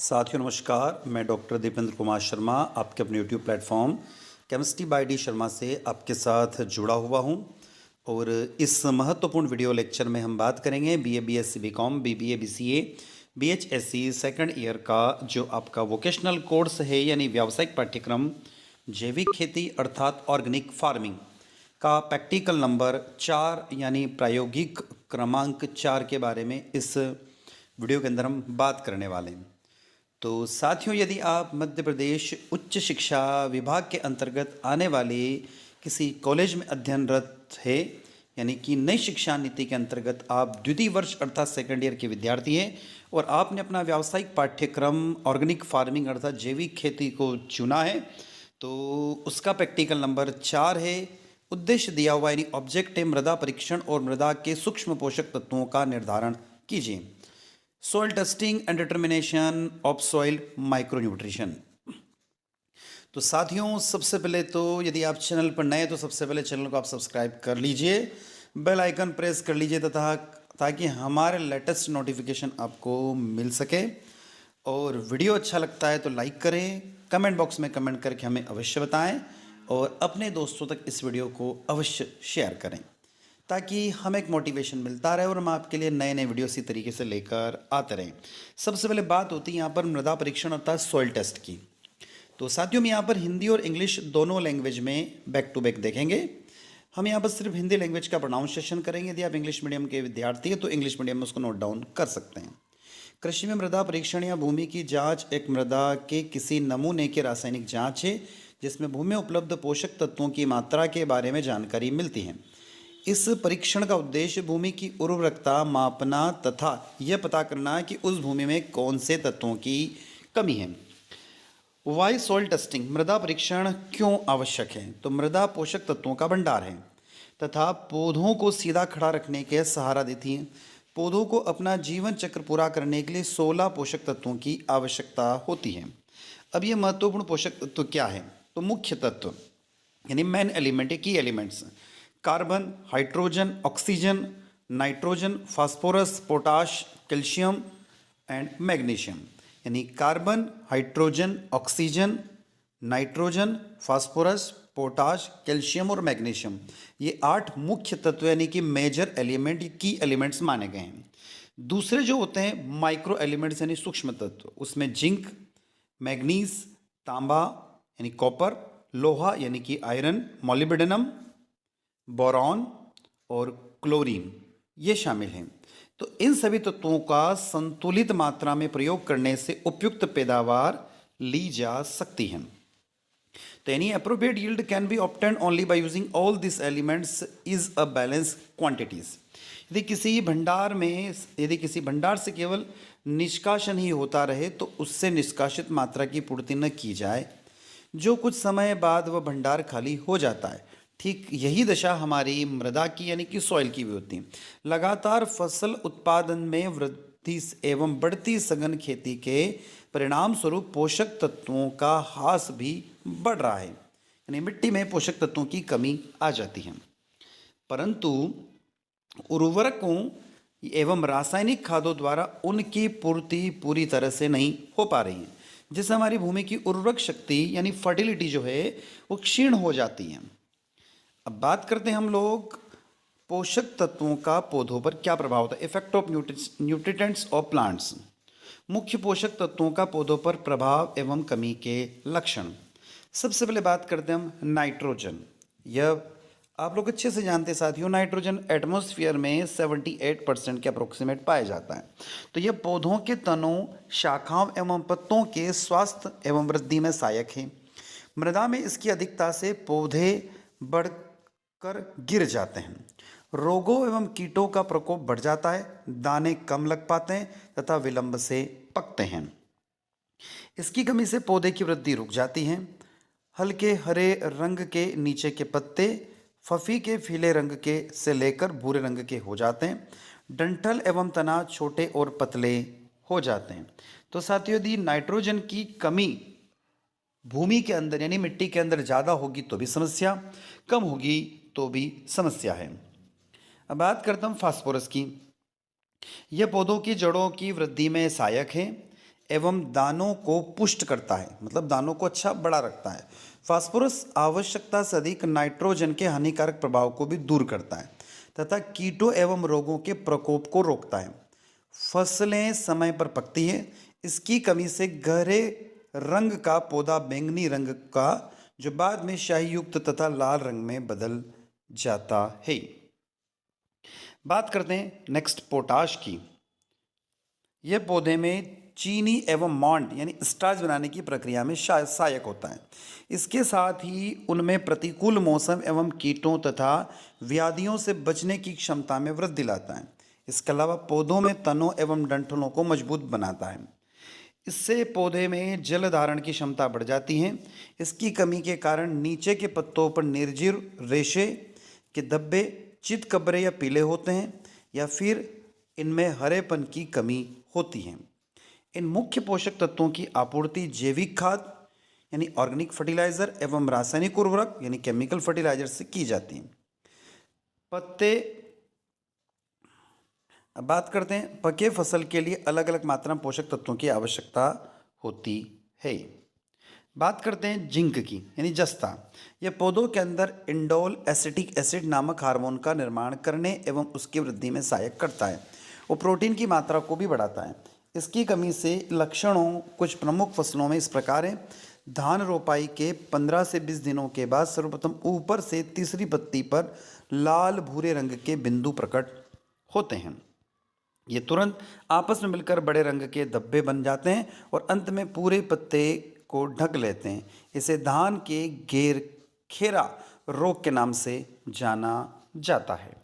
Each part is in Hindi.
साथियों नमस्कार, मैं डॉक्टर दीपेंद्र कुमार शर्मा आपके अपने YouTube platform chemistry bye D Sharma से आपके साथ जुड़ा हुआ हूं। और इस महत्वपूर्ण वीडियो लेक्चर में हम बात करेंगे BA BSc BCom BBA BCA बीएचएससी सेकंड ईयर का जो आपका वोकेशनल कोर्स है यानी व्यावसायिक पाठ्यक्रम जैविक खेती अर्थात ऑर्गेनिक फार्मिंग का प्रैक्टिकल नंबर 4 यानी प्रायोगिक क्रमांक 4 के बारे में इस वीडियो के अंदर हम बात करने वाले हैं। तो साथियों, यदि आप मध्य प्रदेश उच्च शिक्षा विभाग के अंतर्गत आने वाले किसी कॉलेज में अध्ययनरत है यानी कि नई शिक्षा नीति के अंतर्गत आप द्वितीय वर्ष अर्थात सेकंड ईयर के विद्यार्थी हैं और आपने अपना व्यावसायिक पाठ्यक्रम ऑर्गेनिक फार्मिंग अर्थात जैविक खेती को चुना है, तो उसका प्रैक्टिकल नंबर 4 है। उद्देश्य दिया हुआ यानी ऑब्जेक्ट है मृदा परीक्षण और मृदा के सूक्ष्म पोषक तत्वों का निर्धारण कीजिए। Soil testing and determination of soil micronutrition. तो साथियों, सबसे पहले तो यदि आप चैनल पर नए तो सबसे पहले चैनल को आप सब्सक्राइब कर लीजिए, बेल आइकन प्रेस कर लीजिए तथा ताकि हमारे लेटेस्ट नोटिफिकेशन आपको मिल सके। और वीडियो अच्छा लगता है तो लाइक करें, कमेंट बॉक्स में कमेंट करके हमें अवश्य बताएं और अपने दोस्तों तक इस वीडियो को अवश्य शेयर करें ताकि हमें एक मोटिवेशन मिलता रहे और हम आपके लिए नए नए वीडियो इसी तरीके से लेकर आते रहें। सबसे पहले बात होती है यहाँ पर मृदा परीक्षण अर्थात सॉइल टेस्ट की। तो साथियों, हम यहाँ पर हिंदी और इंग्लिश दोनों लैंग्वेज में बैक टू बैक देखेंगे। हम यहाँ पर सिर्फ हिंदी लैंग्वेज का प्रोनाउंसिएशन करेंगे। यदि आप इंग्लिश मीडियम के विद्यार्थी हैं तो इंग्लिश मीडियम में उसको नोट डाउन कर सकते हैं। कृषि में मृदा परीक्षण या भूमि की जाँच एक मृदा के किसी नमूने की रासायनिक जाँच है जिसमें भूमि में उपलब्ध पोषक तत्वों की मात्रा के बारे में जानकारी मिलती है। इस परीक्षण का उद्देश्य भूमि की उर्वरकता मापना तथा यह पता करना कि उस भूमि में कौन से तत्वों की कमी है। वाई सॉइल टेस्टिंग, मृदा परीक्षण क्यों आवश्यक है? तो मृदा पोषक तत्वों का भंडार है तथा पौधों को सीधा खड़ा रखने के सहारा देती है। पौधों को अपना जीवन चक्र पूरा करने के लिए 16 पोषक तत्वों की आवश्यकता होती है। अब ये महत्वपूर्ण पोषक तत्व क्या है? तो मुख्य तत्व यानी main element, key elements carbon, hydrogen, oxygen, nitrogen, phosphorus, potash, calcium and magnesium. यानी carbon, hydrogen, oxygen, nitrogen, phosphorus, potash, calcium और मैग्नीशियम, ये 8 मुख्य तत्व यानी कि मेजर एलिमेंट, की एलिमेंट्स माने गए हैं। दूसरे जो होते हैं माइक्रो एलिमेंट्स यानी सूक्ष्म तत्व, उसमें जिंक, मैग्नीज, तांबा यानी कॉपर, लोहा यानी कि आयरन, मॉलिब्डेनम, बोरॉन और क्लोरीन ये शामिल हैं। तो इन सभी तत्वों का संतुलित मात्रा में प्रयोग करने से उपयुक्त पैदावार ली जा सकती है। तो any appropriate yield can be obtained only by using all this elements is a balance quantities. यदि किसी भंडार से केवल निष्कासन ही होता रहे तो उससे निष्कासित मात्रा की पूर्ति न की जाए, जो कुछ समय बाद वह भंडार खाली हो जाता है। ठीक यही दशा हमारी मृदा की यानी कि सॉइल की भी होती है। लगातार फसल उत्पादन में वृद्धि एवं बढ़ती सघन खेती के परिणाम स्वरूप पोषक तत्वों का ह्रास भी बढ़ रहा है, यानी मिट्टी में पोषक तत्वों की कमी आ जाती है। परंतु उर्वरकों एवं रासायनिक खादों द्वारा उनकी पूर्ति पूरी तरह से नहीं हो पा रही है, जिससे हमारी भूमि की उर्वरक शक्ति यानी फर्टिलिटी जो है वो क्षीण हो जाती है। अब बात करते हैं हम लोग पोषक तत्वों का पौधों पर क्या प्रभाव होता है। Effect of nutrients of plants, मुख्य पोषक तत्वों का पौधों पर प्रभाव एवं कमी के लक्षण। सबसे पहले बात करते हैं हम नाइट्रोजन। यह आप लोग अच्छे से जानते हैं साथियों, नाइट्रोजन एटमॉस्फेयर में 78% के अप्रोक्सीमेट पाया जाता है। तो यह पौधों के तनों, शाखाओं एवं पत्तों के स्वास्थ्य एवं वृद्धि में सहायक है। मृदा में इसकी अधिकता से पौधे बढ़कर गिर जाते हैं, रोगों एवं कीटों का प्रकोप बढ़ जाता है, दाने कम लग पाते हैं तथा विलंब से पकते हैं। इसकी कमी से पौधे की वृद्धि रुक जाती है। हल्के हरे रंग के नीचे के पत्ते फफी के पीले रंग के से लेकर भूरे रंग के हो जाते हैं। डंठल एवं तना छोटे और पतले हो जाते हैं। तो साथियों, यदि नाइट्रोजन की कमी भूमि के अंदर यानी मिट्टी के अंदर ज़्यादा होगी तो भी समस्या, कम होगी तो भी समस्या है। अब बात करता हूँ फास्फोरस की। यह पौधों की जड़ों की वृद्धि में सहायक है एवं दानों को पुष्ट करता है, मतलब दानों को अच्छा बड़ा रखता है। फास्फोरस आवश्यकता से अधिक नाइट्रोजन के हानिकारक प्रभाव को भी दूर करता है तथा कीटों एवं रोगों के प्रकोप को रोकता है। फसलें समय पर पकती है। इसकी कमी से गहरे रंग का पौधा बैंगनी रंग का, जो बाद में शाही युक्त तथा लाल रंग में बदल जाता है। बात करते हैं नेक्स्ट पोटाश की। यह पौधे में चीनी एवं मॉन्ड यानी स्टार्च बनाने की प्रक्रिया में सहायक होता है। इसके साथ ही उनमें प्रतिकूल मौसम एवं कीटों तथा व्याधियों से बचने की क्षमता में वृद्धि लाता है। इसके अलावा पौधों में तनों एवं डंठलों को मजबूत बनाता है। इससे पौधे में जल धारण की क्षमता बढ़ जाती है। इसकी कमी के कारण नीचे के पत्तों पर निर्जीव रेशे के धब्बे चितकबरे या पीले होते हैं, या फिर इनमें हरेपन की कमी होती है। इन मुख्य पोषक तत्वों की आपूर्ति जैविक खाद यानी ऑर्गेनिक फर्टिलाइजर एवं रासायनिक उर्वरक यानी केमिकल फर्टिलाइजर से की जाती है। पत्ते, अब बात करते हैं पके फसल के लिए अलग अलग मात्रा में पोषक तत्वों की आवश्यकता होती है। बात करते हैं जिंक की यानी जस्ता। यह पौधों के अंदर इंडोल एसिटिक एसिड नामक हार्मोन का निर्माण करने एवं उसकी वृद्धि में सहायक करता है। वो प्रोटीन की मात्रा को भी बढ़ाता है। इसकी कमी से लक्षणों कुछ प्रमुख फसलों में इस प्रकार है। धान रोपाई के 15 से 20 दिनों के बाद सर्वप्रथम ऊपर से तीसरी पत्ती पर लाल भूरे रंग के बिंदु प्रकट होते हैं। ये तुरंत आपस में मिलकर बड़े रंग के धब्बे बन जाते हैं और अंत में पूरे पत्ते को ढक लेते हैं। इसे धान के घेरखेरा रोग के नाम से जाना जाता है।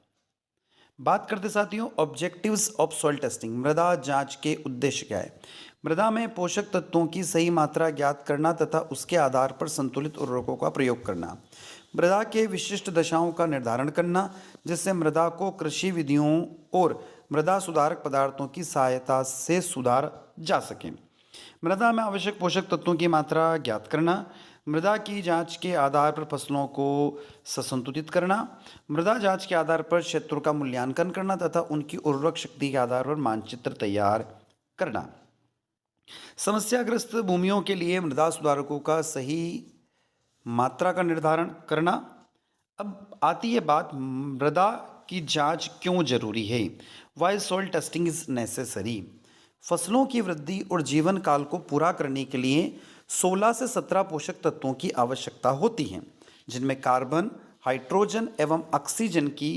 बात करते साथियों ऑब्जेक्टिव्स ऑफ सॉइल टेस्टिंग। मृदा जांच के उद्देश्य क्या है? मृदा में पोषक तत्वों की सही मात्रा ज्ञात करना तथा उसके आधार पर संतुलित उर्वरकों का प्रयोग करना। मृदा के विशिष्ट दशाओं का निर्धारण करना, जिससे मृदा को कृषि विधियों और मृदा सुधारक पदार्थों की सहायता से सुधार जा सके। मृदा में आवश्यक पोषक तत्वों की मात्रा ज्ञात करना। मृदा की जांच के आधार पर फसलों को संतुलित करना। मृदा जांच के आधार पर क्षेत्रों का मूल्यांकन करना तथा उनकी उर्वरक शक्ति के आधार पर मानचित्र तैयार करना। समस्याग्रस्त भूमियों के लिए मृदा सुधारकों का सही मात्रा का निर्धारण करना। अब आती है बात मृदा की जांच क्यों जरूरी है। Why soil testing is necessary. फसलों की वृद्धि और जीवन काल को पूरा करने के लिए 16 से 17 पोषक तत्वों की आवश्यकता होती है, जिनमें कार्बन, हाइड्रोजन एवं ऑक्सीजन की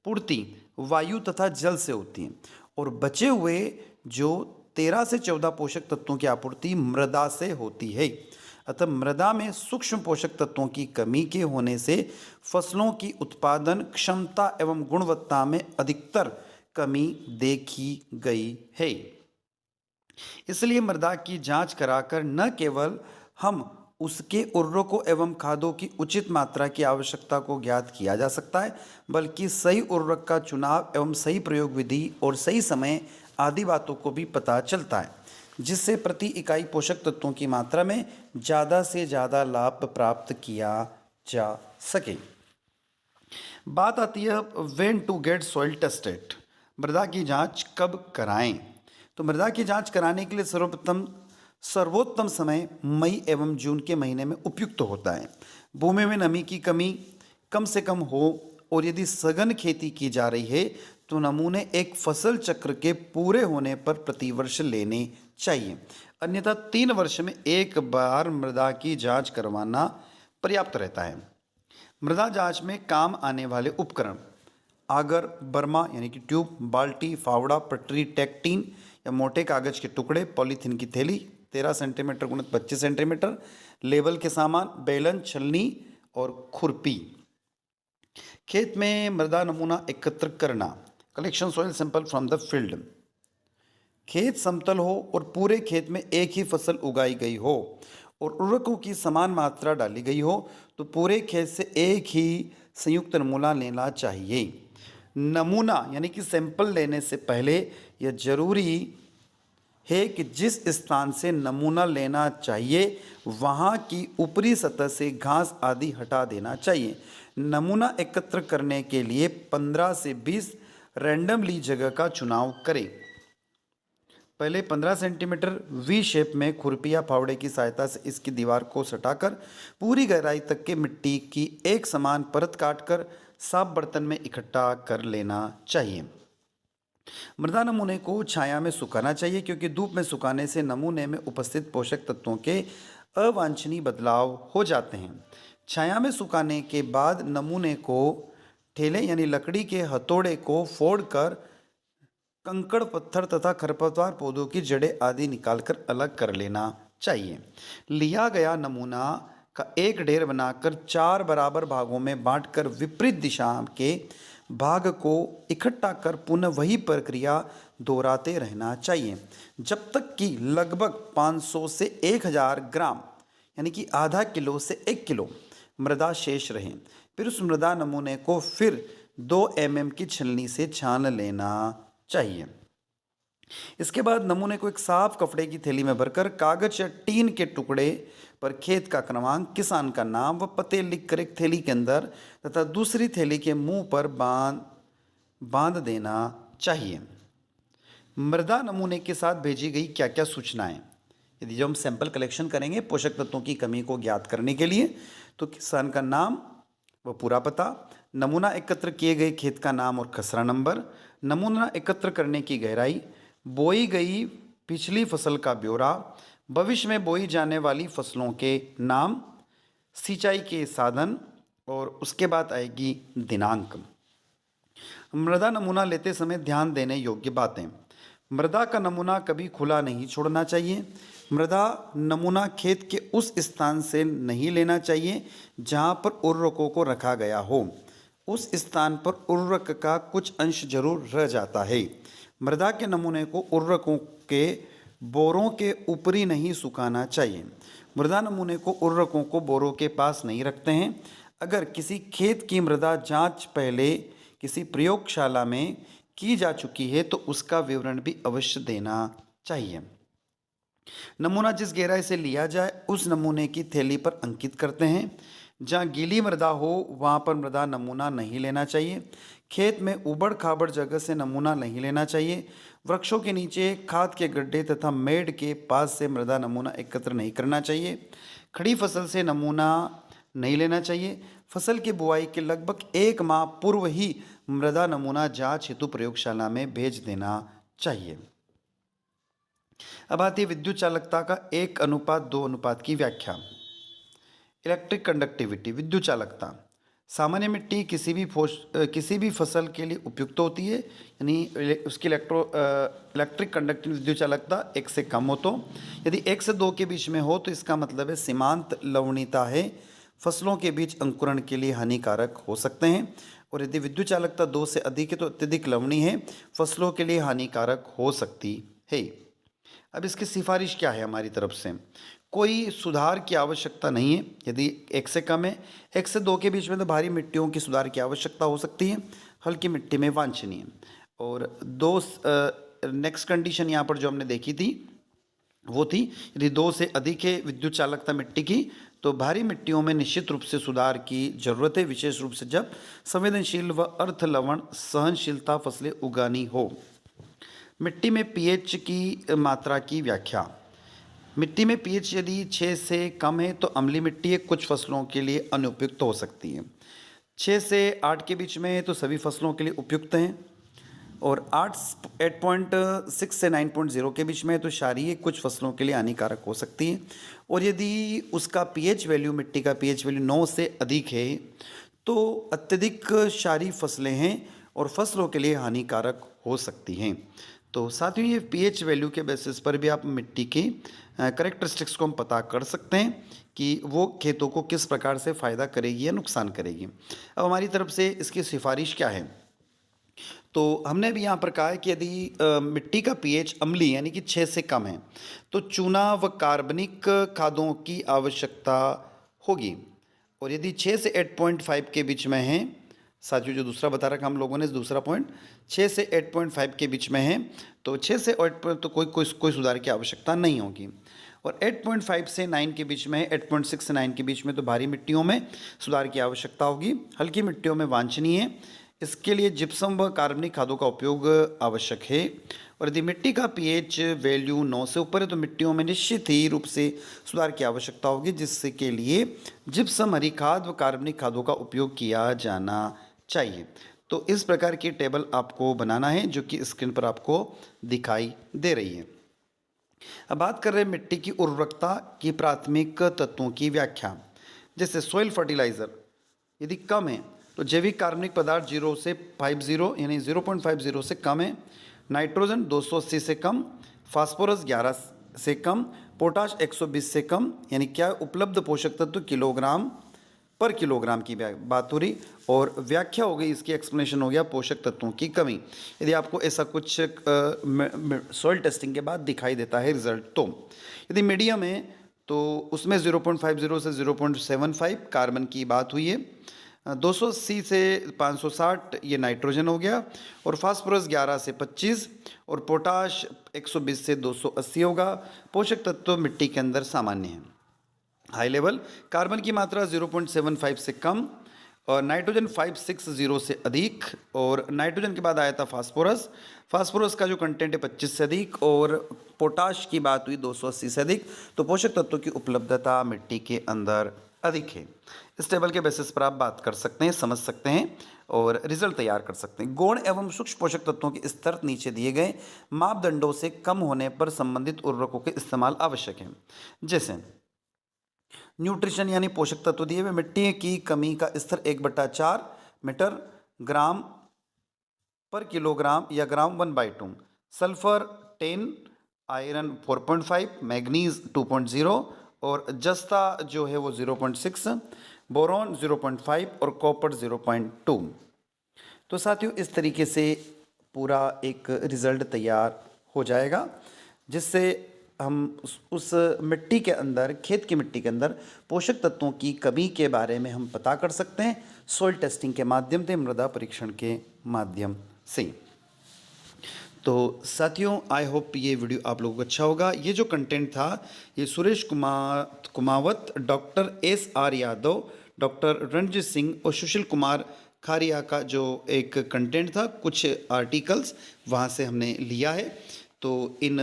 पूर्ति वायु तथा जल से होती है और बचे हुए जो 13 से 14 पोषक तत्वों की आपूर्ति मृदा से होती है। अतः मृदा में सूक्ष्म पोषक तत्वों की कमी के होने से फसलों की उत्पादन क्षमता एवं गुणवत्ता में अधिकतर कमी देखी गई है। इसलिए मृदा की जांच कराकर न केवल हम उसके उर्वरकों एवं खादों की उचित मात्रा की आवश्यकता को ज्ञात किया जा सकता है, बल्कि सही उर्वरक का चुनाव एवं सही प्रयोग विधि और सही समय आदि बातों को भी पता चलता है, जिससे प्रति इकाई पोषक तत्वों की मात्रा में ज़्यादा से ज़्यादा लाभ प्राप्त किया जा सके। बात आती है when to get soil tested. मृदा की जांच कब कराएं? तो मृदा की जांच कराने के लिए सर्वोत्तम समय मई एवं जून के महीने में उपयुक्त होता है। भूमि में नमी की कमी कम से कम हो और यदि सघन खेती की जा रही है तो नमूने एक फसल चक्र के पूरे होने पर प्रतिवर्ष लेने चाहिए, अन्यथा 3 वर्ष में एक बार मृदा की जांच करवाना पर्याप्त रहता है। मृदा जांच में काम आने वाले उपकरण आगर, बर्मा यानी कि ट्यूब, बाल्टी, फावड़ा, पटरी, टेक्टीन या मोटे कागज के टुकड़े, पॉलीथीन की थैली 13 सेंटीमीटर गुणित 25 सेंटीमीटर, लेबल के सामान, बेलन, छलनी और खुरपी। खेत में मृदा नमूना एकत्र करना, collection soil sample from the field. खेत समतल हो और पूरे खेत में एक ही फसल उगाई गई हो और उर्वरकों की समान मात्रा डाली गई हो तो पूरे खेत से एक ही संयुक्त नमूना लेना चाहिए। नमूना यानी कि सैंपल लेने से पहले यह जरूरी है कि जिस स्थान से नमूना लेना चाहिए वहाँ की ऊपरी सतह से घास आदि हटा देना चाहिए। नमूना एकत्र करने के लिए 15 से 20 रैंडमली जगह का चुनाव करें। पहले 15 सेंटीमीटर वी शेप में खुरपी या फावड़े की सहायता से इसकी दीवार को सटाकर पूरी गहराई तक के मिट्टी की एक समान परत काटकर साफ बर्तन में इकट्ठा कर लेना चाहिए। मृदा नमूने को छाया में सुखाना चाहिए, क्योंकि धूप में सुखाने से नमूने में उपस्थित पोषक तत्वों के अवांछनीय बदलाव हो जाते हैं। छाया में सुखाने के बाद नमूने को ठेले यानी लकड़ी के हथौड़े को फोड़कर कंकड़, पत्थर तथा खरपतवार, पौधों की जड़ें आदि निकालकर अलग कर लेना चाहिए। लिया गया नमूना का एक ढेर बनाकर 4 बराबर भागों में बांटकर विपरीत दिशा के भाग को इकट्ठा कर पुनः वही प्रक्रिया दोहराते रहना चाहिए जब तक कि लगभग 500 से 1000 ग्राम यानी कि आधा किलो से 1 किलो मृदा शेष रहे। फिर उस मृदा नमूने को फिर 2 mm की छलनी से छान लेना चाहिए। इसके बाद नमूने को एक साफ कपड़े की थैली में भरकर कागज या टीन के टुकड़े पर खेत का क्रमांक, किसान का नाम व पते लिखकर एक थैली के अंदर तथा दूसरी थैली के मुंह पर बांध देना चाहिए। मृदा नमूने के साथ भेजी गई क्या क्या सूचनाएं? यदि जो हम सैंपल कलेक्शन करेंगे पोषक तत्वों की कमी को ज्ञात करने के लिए, तो किसान का नाम व पूरा पता, नमूना एकत्र किए गए खेत का नाम और खसरा नंबर, नमूना एकत्र करने की गहराई, बोई गई पिछली फसल का ब्यौरा, भविष्य में बोई जाने वाली फसलों के नाम, सिंचाई के साधन और उसके बाद आएगी दिनांक। मृदा नमूना लेते समय ध्यान देने योग्य बातें। मृदा का नमूना कभी खुला नहीं छोड़ना चाहिए। मृदा नमूना खेत के उस स्थान से नहीं लेना चाहिए जहां पर उर्वरकों को रखा गया हो। उस स्थान पर उर्वरक का कुछ अंश जरूर रह जाता है। मृदा के नमूने को उर्वरकों के बोरों के ऊपरी नहीं सुखाना चाहिए। मृदा नमूने को उर्वरकों को बोरों के पास नहीं रखते हैं। अगर किसी खेत की मृदा जांच पहले किसी प्रयोगशाला में की जा चुकी है तो उसका विवरण भी अवश्य देना चाहिए। नमूना जिस गहराई से लिया जाए उस नमूने की थैली पर अंकित करते हैं। जहाँ गीली मृदा हो वहाँ पर मृदा नमूना नहीं लेना चाहिए। खेत में उबड़ खाबड़ जगह से नमूना नहीं लेना चाहिए। वृक्षों के नीचे, खाद के गड्ढे तथा मेड़ के पास से मृदा नमूना एकत्र नहीं करना चाहिए। खड़ी फसल से नमूना नहीं लेना चाहिए। फसल की बुआई के लगभग 1 माह पूर्व ही मृदा नमूना जांच हेतु प्रयोगशाला में भेज देना चाहिए। अब आती है विद्युत चालकता का 1:2 की व्याख्या। इलेक्ट्रिक कंडक्टिविटी, विद्युत चालकता। सामान्य मिट्टी किसी भी फसल के लिए उपयुक्त होती है, यानी उसकी इलेक्ट्रिक कंडक्टिव विद्युत चालकता 1 से कम हो तो, यदि 1 से 2 के बीच में हो तो इसका मतलब है सीमांत लवणीयता है, फसलों के बीच अंकुरण के लिए हानिकारक हो सकते हैं। और यदि विद्युत चालकता 2 से अधिक है तो अत्यधिक लवणीय है, फसलों के लिए हानिकारक हो सकती है। अब इसकी सिफारिश क्या है हमारी तरफ से? कोई सुधार की आवश्यकता नहीं है। यदि 1 से कम है, 1 से 2 के बीच में तो भारी मिट्टियों की सुधार की आवश्यकता हो सकती है, हल्की मिट्टी में वांछनीय। और 2 नेक्स्ट कंडीशन यहाँ पर जो हमने देखी थी वो थी, यदि 2 से अधिक है विद्युत चालकता मिट्टी की तो भारी मिट्टियों में निश्चित रूप से सुधार की जरूरत है, विशेष रूप से जब संवेदनशील व अर्ध लवण सहनशीलता फसलें उगानी हो। मिट्टी में पीएच की मात्रा की व्याख्या। मिट्टी में पीएच यदि 6 से कम है तो अम्लीय मिट्टी है, कुछ फसलों के लिए अनुपयुक्त हो सकती है। 6 से 8 के बीच में है तो सभी फसलों के लिए उपयुक्त हैं। और 8.6 से 9.0 के बीच में है तो क्षारीय कुछ फसलों के लिए हानिकारक हो सकती है। और यदि उसका पीएच वैल्यू, मिट्टी का पीएच वैल्यू 9 से अधिक है तो अत्यधिक क्षारीय फसलें हैं और फसलों के लिए हानिकारक हो सकती हैं। तो साथ ही ये पीएच वैल्यू के बेसिस पर भी आप मिट्टी की करेक्टरिस्टिक्स को हम पता कर सकते हैं कि वो खेतों को किस प्रकार से फ़ायदा करेगी या नुकसान करेगी। अब हमारी तरफ से इसकी सिफारिश क्या है? तो हमने भी यहाँ पर कहा है कि यदि मिट्टी का पीएच अम्लीय यानी कि 6 से कम है तो चूना व कार्बनिक खादों की आवश्यकता होगी। और यदि 6 से 8.5 के बीच में है, साथियों जो दूसरा बता रखा हम लोगों ने, दूसरा पॉइंट 6 से 8.5 के बीच में है तो 6 से 8 तो कोई सुधार की आवश्यकता नहीं होगी। और 8.5 से 9 के बीच में है, 8.6 से 9 के बीच में तो भारी मिट्टियों में सुधार की आवश्यकता होगी, हल्की मिट्टियों में वांछनीय है। इसके लिए जिप्सम व कार्बनिक खादों का उपयोग आवश्यक है। और यदि मिट्टी का पीएच वैल्यू 9 से ऊपर है तो मिट्टियों में निश्चित ही रूप से सुधार की आवश्यकता होगी, जिससे के लिए जिप्सम, हरी खाद व कार्बनिक खादों का उपयोग किया जाना चाहिए। तो इस प्रकार की टेबल आपको बनाना है जो कि स्क्रीन पर आपको दिखाई दे रही है। अब बात कर रहे हैं मिट्टी की उर्वरकता की प्राथमिक तत्वों की व्याख्या। जैसे सॉइल फर्टिलाइज़र यदि कम है तो जैविक कार्बनिक पदार्थ 0 से 50 यानी 0.50 से कम है, नाइट्रोजन 280 से कम, फास्फोरस 11 से कम, पोटाश 120 से कम, यानी क्या उपलब्ध पोषक तत्व किलोग्राम पर किलोग्राम की बात हो रही। और व्याख्या हो गई, इसकी एक्सप्लेनेशन हो गया पोषक तत्वों की कमी। यदि आपको ऐसा कुछ सॉइल टेस्टिंग के बाद दिखाई देता है रिजल्ट, तो यदि मीडियम है तो उसमें 0.50 से 0.75 कार्बन की बात हुई है, 280 से 560 ये नाइट्रोजन हो गया, और फास्फोरस 11 से 25 और पोटाश 120 से 280 होगा। पोषक तत्व मिट्टी के अंदर सामान्य है। हाई लेवल कार्बन की मात्रा 0.75 से कम और नाइट्रोजन 560 से अधिक, और नाइट्रोजन के बाद आया था फास्फोरस। फास्फोरस का जो कंटेंट है 25 से अधिक, और पोटाश की बात हुई 280 से अधिक। तो पोषक तत्वों की उपलब्धता मिट्टी के अंदर अधिक है। इस टेबल के बेसिस पर आप बात कर सकते हैं, समझ सकते हैं और रिजल्ट तैयार कर सकते हैं। गौण एवं सूक्ष्म पोषक तत्वों के स्तर नीचे दिए गए मापदंडों से कम होने पर संबंधित उर्वरकों के इस्तेमाल आवश्यक है। जैसे न्यूट्रिशन यानी पोषक तत्व दिए हुए, मिट्टी की कमी का स्तर 1/4 मीटर ग्राम पर किलोग्राम या ग्राम 1/2, सल्फर 10, आयरन 4.5, मैग्नीज 2.0 और जस्ता जो है वो 0.6, बोरॉन 0.5 और कॉपर 0.2। तो साथियों इस तरीके से पूरा एक रिज़ल्ट तैयार हो जाएगा, जिससे हम उस मिट्टी के अंदर, खेत की मिट्टी के अंदर पोषक तत्वों की कमी के बारे में हम पता कर सकते हैं सॉइल टेस्टिंग के माध्यम से, मृदा परीक्षण के माध्यम से। तो साथियों आई होप ये वीडियो आप लोगों को अच्छा होगा। ये जो कंटेंट था ये Suresh Kumawat, doctor SR Yadav, doctor Ranjit Singh और सुशील कुमार खारिया का जो एक कंटेंट था, कुछ आर्टिकल्स वहाँ से हमने लिया है। तो इन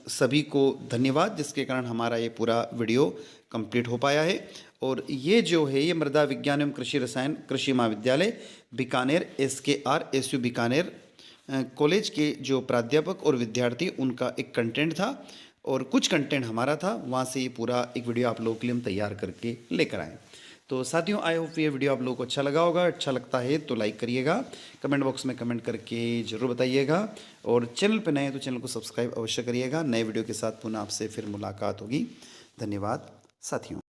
सभी को धन्यवाद, जिसके कारण हमारा ये पूरा वीडियो कंप्लीट हो पाया है। और ये जो है ये मृदा विज्ञान एवं कृषि रसायन कृषि महाविद्यालय बीकानेर SKR बीकानेर कॉलेज के जो प्राध्यापक और विद्यार्थी उनका एक कंटेंट था, और कुछ कंटेंट हमारा था। वहाँ से ये पूरा एक वीडियो आप लोगों के लिए हम तैयार करके लेकर आए। तो साथियों आई होप ये वीडियो आप लोगों को अच्छा लगा होगा। अच्छा लगता है तो लाइक करिएगा, कमेंट बॉक्स में कमेंट करके ज़रूर बताइएगा, और चैनल पर नए हैं तो चैनल को सब्सक्राइब अवश्य करिएगा। नए वीडियो के साथ पुनः आपसे फिर मुलाकात होगी। धन्यवाद साथियों।